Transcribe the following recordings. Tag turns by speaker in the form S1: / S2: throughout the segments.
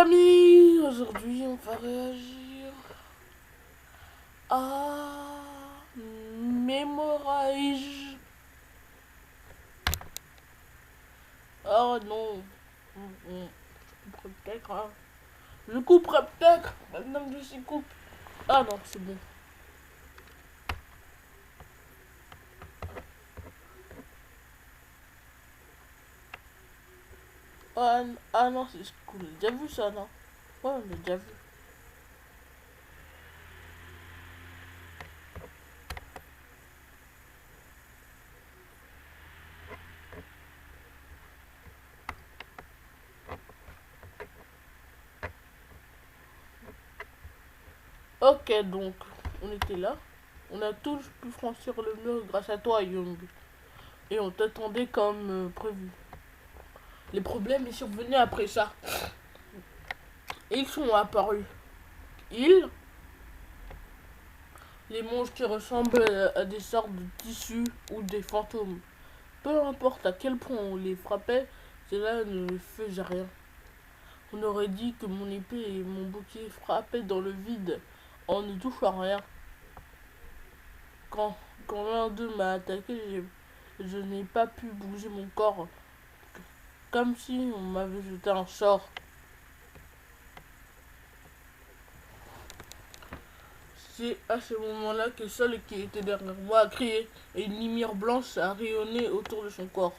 S1: amis, aujourd'hui on va réagir à Memorize. Oh non, je couperai peut-être, hein. Je couperai peut-être, maintenant que je suis coupe. Ah non, c'est bon. Ah non, c'est cool. Déjà vu ça, non? Ouais, on l'a déjà vu. Ok, donc, on était là. On a tous pu franchir le mur grâce à toi, Young. Et on t'attendait comme prévu. Les problèmes sont survenus après ça. Ils sont apparus. Ils, les monstres qui ressemblent à des sortes de tissus ou des fantômes. Peu importe à quel point on les frappait, cela ne faisait rien. On aurait dit que mon épée et mon bouclier frappaient dans le vide en ne touchant rien. Quand, quand l'un d'eux m'a attaqué, je n'ai pas pu bouger mon corps, comme si on m'avait jeté un sort. C'est à ce moment-là que seul qui était derrière moi a crié et une lumière blanche a rayonné autour de son corps.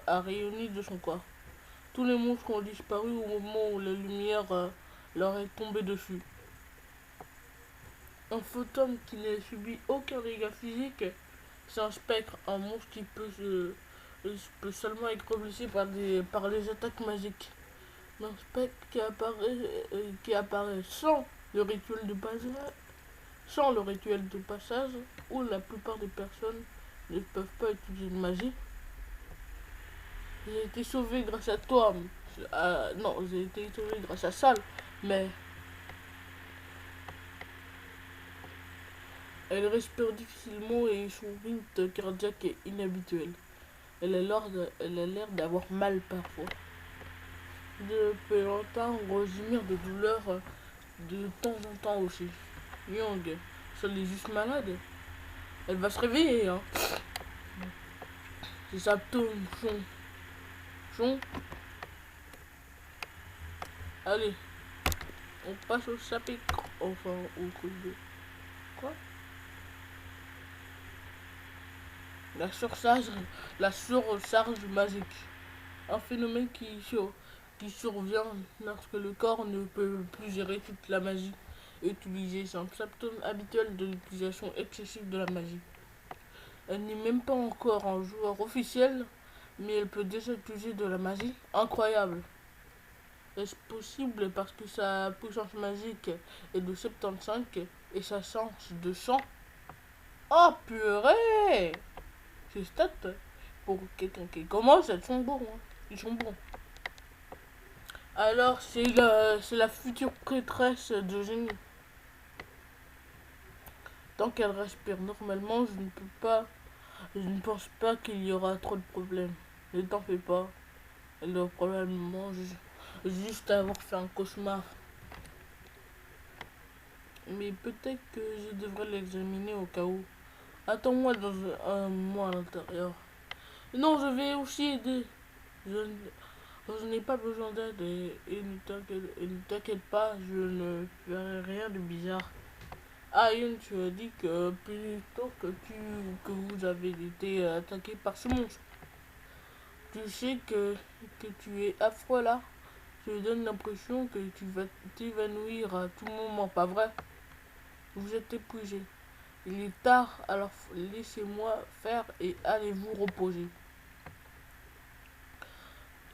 S1: A rayonné de son corps. Tous les monstres ont disparu au moment où la lumière leur est tombée dessus. Un fantôme qui n'a subi aucun dégât physique, c'est un spectre, un monstre qui peut seulement être blessé par les attaques magiques. Un spectre qui apparaît sans le rituel de passage, où la plupart des personnes ne peuvent pas utiliser de magie. J'ai été sauvé grâce à toi. Non, j'ai été sauvé grâce à Sal, mais elle respire difficilement et son rythme cardiaque est inhabituel. Elle a l'air d'avoir mal parfois. Depuis longtemps, on gémir de douleur de temps en temps aussi. Young, elle est juste malade. Elle va se réveiller, hein. C'est ça, son. Allez, on passe au chapitre. Enfin, au truc de. Quoi? La surcharge, la surcharge magique. Un phénomène qui survient lorsque le corps ne peut plus gérer toute la magie utilisée. C'est un symptôme habituel de l'utilisation excessive de la magie. Elle n'est même pas encore un joueur officiel, mais elle peut déjà utiliser de la magie incroyable. Est-ce possible parce que sa puissance magique est de 75 et sa chance de 100? Oh purée! Ces stats, pour quelqu'un qui commence, elles sont bons, hein. Ils sont bons. Alors, c'est la future prêtresse de génie. Tant qu'elle respire normalement, je ne pense pas qu'il y aura trop de problèmes. Ne t'en fais pas. Elle doit probablement juste avoir fait un cauchemar. Mais peut-être que je devrais l'examiner au cas où. Attends-moi dans un mois à l'intérieur. Non, je vais aussi aider. Je, je n'ai pas besoin d'aide et ne t'inquiète pas, je ne ferai rien de bizarre. Ah, Yoon, tu as dit que plutôt que vous avez été attaqué par ce monstre. Tu sais que tu es affreux là. Tu me donnes l'impression que tu vas t'évanouir à tout moment, pas vrai? Vous êtes épuisé. Il est tard, alors laissez-moi faire et allez vous reposer.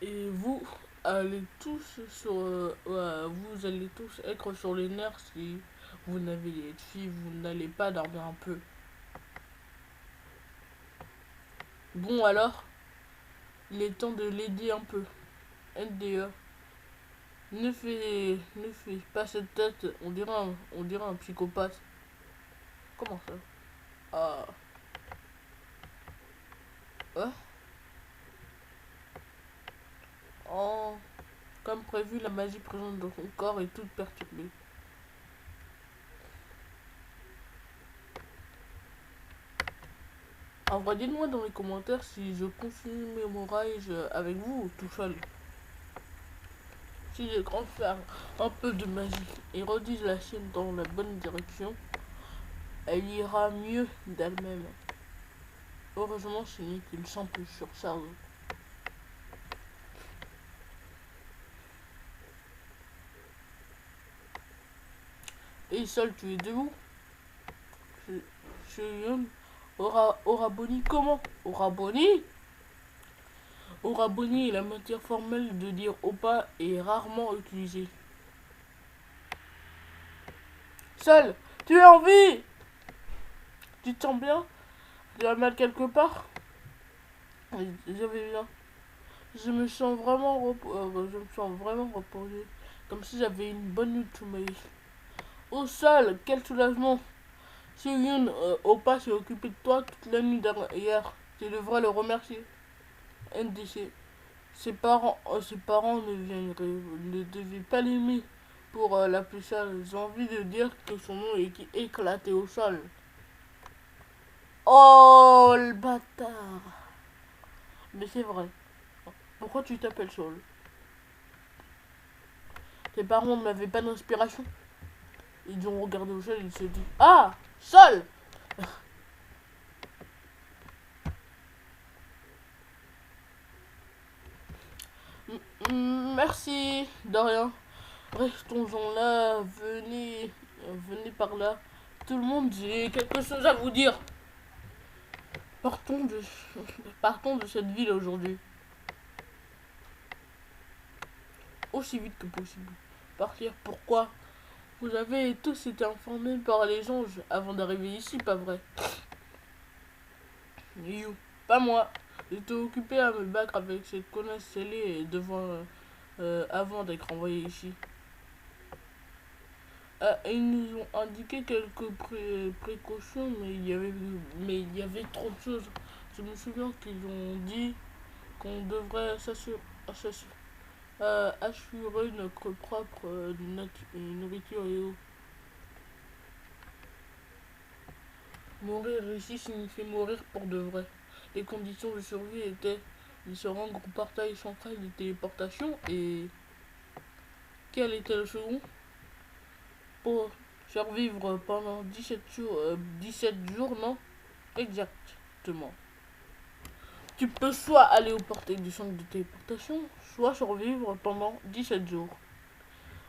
S1: Et vous allez tous être sur les nerfs si vous n'allez pas dormir un peu. Bon alors, il est temps de l'aider un peu. NDE. Ne fais pas cette tête, on dirait un psychopathe. Comment ça? Ah. Hein? Oh. Comme prévu, la magie présente dans son corps est toute perturbée. En vrai, dites-moi dans les commentaires si je continue Memorize avec vous ou tout seul. Si les grands faire un peu de magie et redirigent la chaîne dans la bonne direction, elle ira mieux d'elle-même. Heureusement, ce n'est qu'une simple surcharge. Et seul, tu es debout. Je Oraboni comment? Oraboni? Oraboni est la matière formelle de dire Opa est rarement utilisée. Seul, tu es en vie? Tu te sens bien? Tu as mal quelque part? Je vais bien. Je me sens vraiment reposé. Comme si j'avais une bonne nuit de sommeil. Oh Seul, quel soulagement! Si Yoon Opa s'est occupé de toi toute la nuit hier, tu devrais le remercier. NDC. Ses parents ne devaient pas l'aimer pour la plus sale. J'ai envie de dire que son nom est éclaté au sol. Oh le bâtard! Mais c'est vrai. Pourquoi tu t'appelles Saul? Tes parents n'avaient pas d'inspiration. Ils ont regardé au sol et ils se disent ah! Sol! Merci, de rien. Restons-en là, venez par là. Tout le monde, j'ai quelque chose à vous dire. Partons de, partons de cette ville aujourd'hui. Aussi vite que possible. Partir, pourquoi? Vous avez tous été informés par les anges avant d'arriver ici, pas vrai? You, pas moi. J'étais occupé à me battre avec cette connasse scellée avant d'être envoyé ici. Ils nous ont indiqué quelques précautions, mais il y avait trop de choses. Je me souviens qu'ils ont dit qu'on devrait assurer notre propre nourriture et eau. Mourir ici signifie mourir pour de vrai. Les conditions de survie étaient de se rendre au portail central de téléportation et... Quel était le second? Pour survivre pendant 17 jours, non? Exactement. Tu peux soit aller au portail du centre de téléportation, soit survivre pendant 17 jours.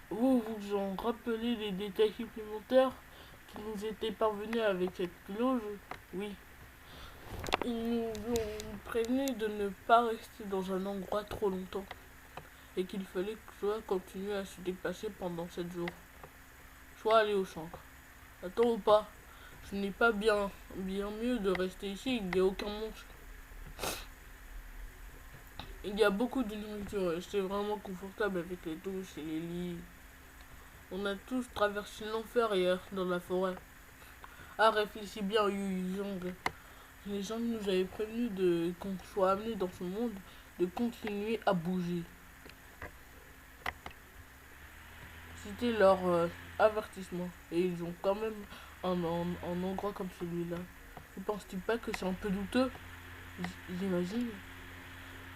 S1: Vous vous en rappelez les détails supplémentaires qui nous étaient parvenus avec cette clause? Oui. Ils nous ont prévenu de ne pas rester dans un endroit trop longtemps et qu'il fallait soit continuer à se déplacer pendant 7 jours, soit aller au centre. Attends ou pas, ce n'est pas bien mieux de rester ici, il n'y a aucun monstre. Il y a beaucoup de nourriture et c'est vraiment confortable avec les douches et les lits. On a tous traversé l'enfer hier dans la forêt. Ah, réfléchis bien, Yu Zhang. Les gens nous avaient prévenus qu'on soit amenés dans ce monde de continuer à bouger. C'était leur avertissement. Et ils ont quand même un endroit comme celui-là. Ne penses-tu pas que c'est un peu douteux? J'imagine.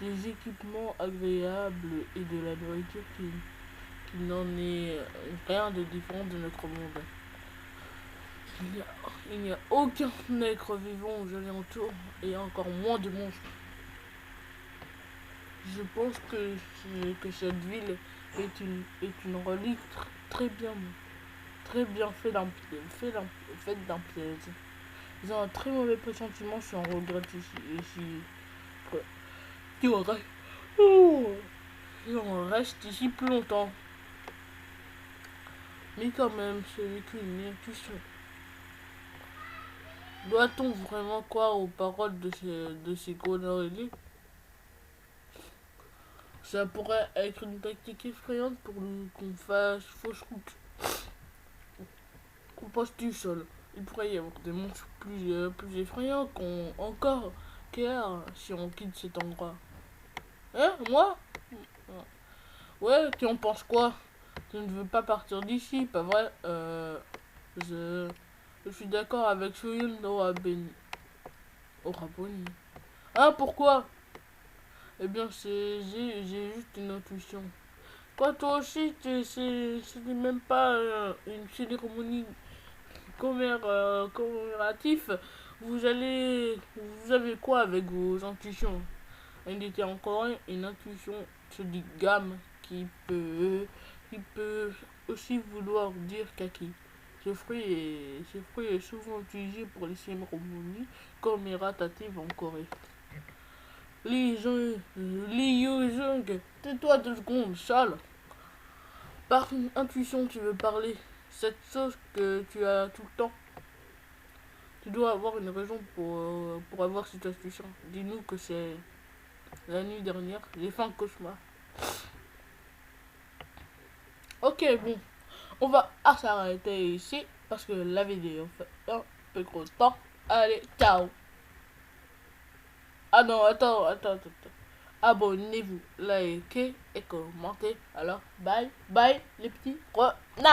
S1: Des équipements agréables et de la nourriture qui n'en est rien de différent de notre monde. Il n'y a aucun être vivant aux alentours et encore moins de monstres. Je pense que cette ville est une relique très bien faite d'un piège. Ils ont un très mauvais pressentiment si on regrette ici. Si on reste, si on reste ici plus longtemps. Mais quand même, ce n'est qu'une intuition. Doit-on vraiment croire aux paroles de ces conneries? Ça pourrait être une tactique effrayante pour qu'on fasse fausse route. Qu'on passe du sol. Il pourrait y avoir des monstres plus effrayants encore qu'hier si on quitte cet endroit. Hein? Moi? Ouais, tu en penses quoi? Tu ne veux pas partir d'ici, pas vrai? Je, je suis d'accord avec Shuyun no Oraboni. Ah, pourquoi? Eh bien, j'ai juste une intuition. Quoi, toi aussi, ce n'est même pas une cérémonie commémorative. Vous avez quoi avec vos intuitions? Elle était encore une intuition, se dit gamme, qui peut aussi vouloir dire kaki. Ce fruit est souvent utilisé pour les cérémonies commémoratives en Corée. Li Yuzhong, tais-toi 2 secondes, sale. Par une intuition, tu veux parler. Cette chose que tu as tout le temps. Tu dois avoir une raison pour avoir cette intuition. Dis-nous que c'est la nuit dernière, j'ai fait un cauchemar. Ok, bon, on va s'arrêter ici parce que la vidéo fait un peu trop de temps. Allez, ciao. Ah non, attends. Abonnez-vous, likez et commentez. Alors, bye, bye les petits renards.